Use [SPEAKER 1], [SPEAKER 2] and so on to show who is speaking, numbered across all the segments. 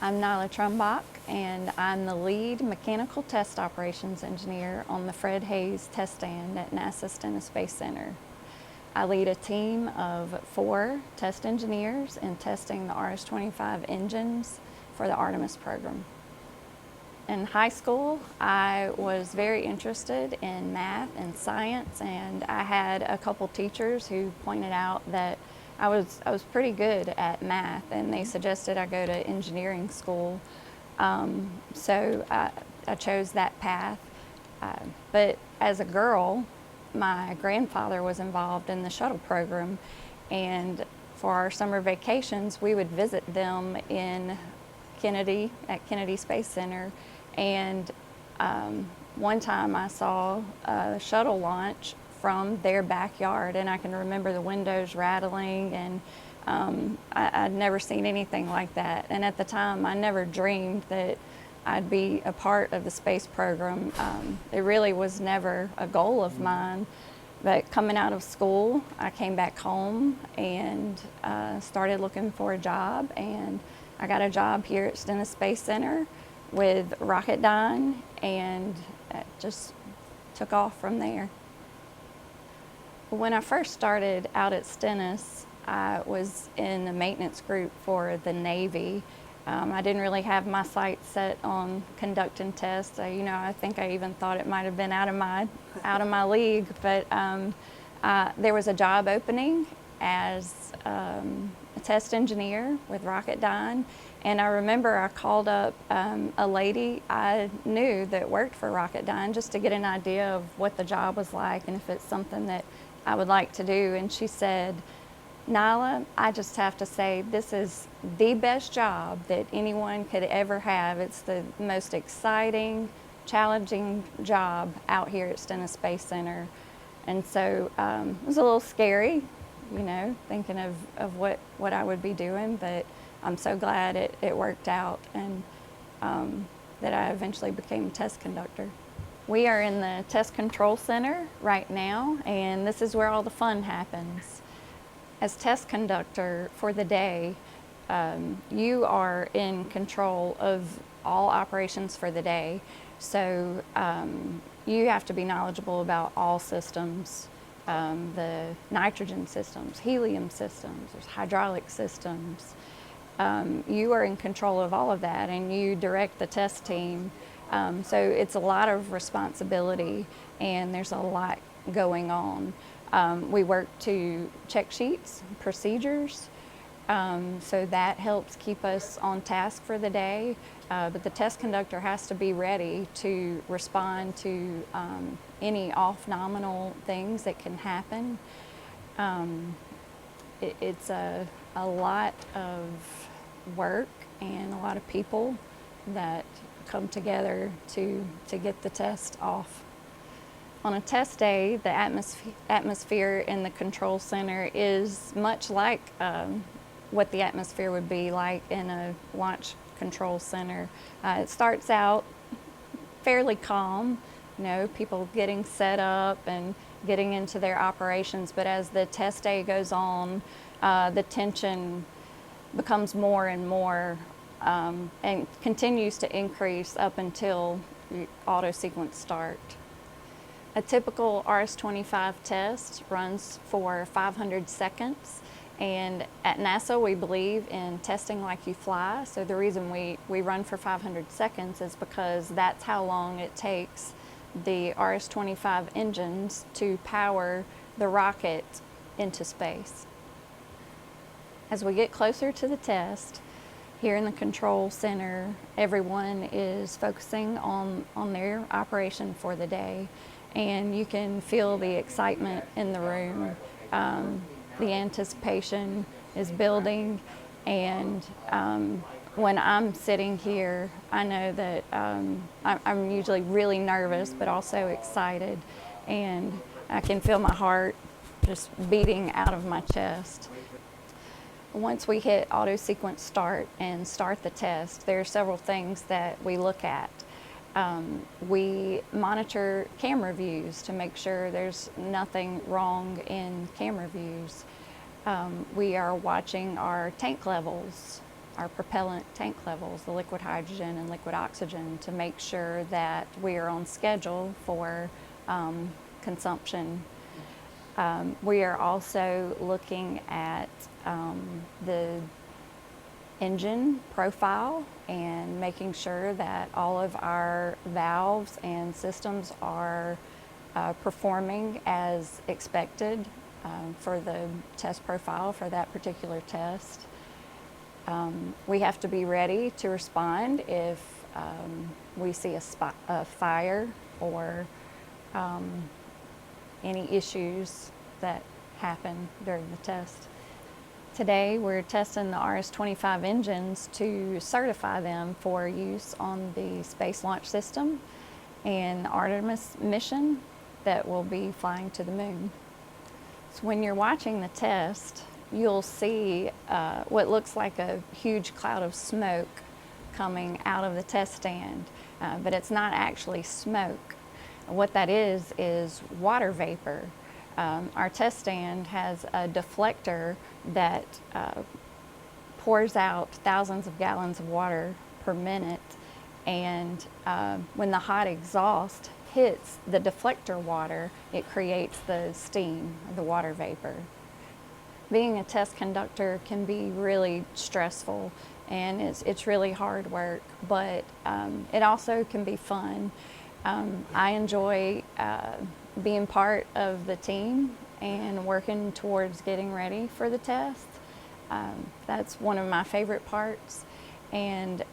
[SPEAKER 1] I'm Nyla Trumbach, and I'm the lead mechanical test operations engineer on the Fred Hayes test stand at NASA Stennis Space Center. I lead a team of 4 test engineers in testing the RS-25 engines for the Artemis program. In high school, I was very interested in math and science, and I had a couple teachers who pointed out that I was pretty good at math, and they suggested I go to engineering school. So I chose that path. But as a girl, my grandfather was involved in the shuttle program, and for our summer vacations, we would visit them in Kennedy, at Kennedy Space Center. And one time I saw a shuttle launch from their backyard, and I can remember the windows rattling, and I'd never seen anything like that. And at the time, I never dreamed that I'd be a part of the space program. It really was never a goal of mine. But coming out of school, I came back home and started looking for a job, and I got a job here at Stennis Space Center with Rocketdyne, and it just took off from there. When I first started out at Stennis, I was in the maintenance group for the Navy. I didn't really have my sights set on conducting tests. I think I even thought it might have been out of my league. But there was a job opening as a test engineer with Rocketdyne, and I remember I called up a lady I knew that worked for Rocketdyne just to get an idea of what the job was like and if it's something that I would like to do. And she said, "Nyla, I just have to say this is the best job that anyone could ever have. It's the most exciting, challenging job out here at Stennis Space Center." And so it was a little scary, thinking of what I would be doing, but I'm so glad it worked out, and that I eventually became a test conductor. We are in the Test Control Center right now, and this is where all the fun happens. As test conductor for the day, you are in control of all operations for the day. So you have to be knowledgeable about all systems, the nitrogen systems, helium systems, there's hydraulic systems. You are in control of all of that, and you direct the test team. So it's a lot of responsibility, and there's a lot going on. We work to check sheets, procedures, so that helps keep us on task for the day. But the test conductor has to be ready to respond to any off-nominal things that can happen. It's a lot of work and a lot of people that come together to get the test off. On a test day, the atmosphere in the control center is much like what the atmosphere would be like in a launch control center. It starts out fairly calm, people getting set up and getting into their operations, but as the test day goes on, the tension becomes more and more and continues to increase up until auto sequence start. A typical RS-25 test runs for 500 seconds, and at NASA we believe in testing like you fly. So the reason we run for 500 seconds is because that's how long it takes the RS-25 engines to power the rocket into space. As we get closer to the test, here in the control center, everyone is focusing on their operation for the day, and you can feel the excitement in the room. The anticipation is building, and when I'm sitting here, I know that I'm usually really nervous, but also excited, and I can feel my heart just beating out of my chest. Once we hit auto sequence start and start the test, there are several things that we look at. We monitor camera views to make sure there's nothing wrong in camera views. We are watching our tank levels our propellant tank levels, the liquid hydrogen and liquid oxygen, to make sure that we are on schedule for consumption. We are also looking at the engine profile and making sure that all of our valves and systems are performing as expected for the test profile for that particular test. We have to be ready to respond if we see a fire or any issues that happen during the test. Today we're testing the RS-25 engines to certify them for use on the Space Launch System and the Artemis mission that will be flying to the moon. So when you're watching the test, you'll see what looks like a huge cloud of smoke coming out of the test stand, but it's not actually smoke. What that is water vapor. Our test stand has a deflector that pours out thousands of gallons of water per minute, and when the hot exhaust hits the deflector water, it creates the steam, the water vapor. Being a test conductor can be really stressful, and it's really hard work, but it also can be fun. I enjoy being part of the team and working towards getting ready for the test. That's one of my favorite parts, and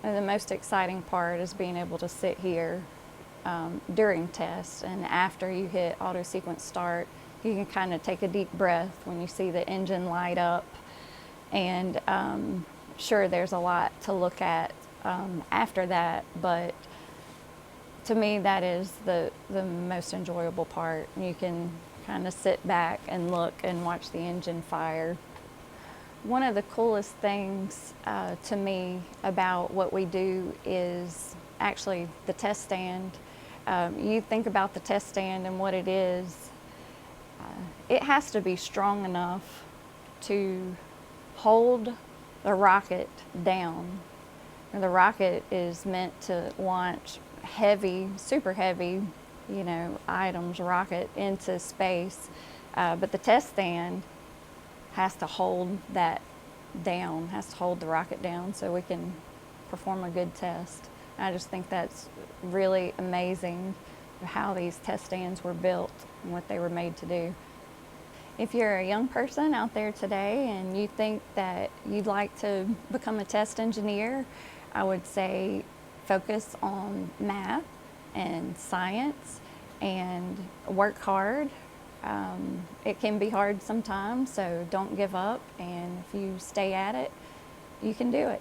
[SPEAKER 1] the most exciting part is being able to sit here during tests, and after you hit auto sequence start, you can kind of take a deep breath when you see the engine light up. And sure, there's a lot to look at after that, but to me that is the most enjoyable part. You can kind of sit back and look and watch the engine fire. One of the coolest things to me about what we do is actually the test stand. You think about the test stand and what it is. It has to be strong enough to hold the rocket down. The rocket is meant to launch heavy, super heavy, items, rocket into space, but the test stand has to hold that down, has to hold the rocket down so we can perform a good test. I just think that's really amazing how these test stands were built and what they were made to do. If you're a young person out there today and you think that you'd like to become a test engineer, I would say focus on math and science and work hard. It can be hard sometimes, so don't give up, and if you stay at it, you can do it.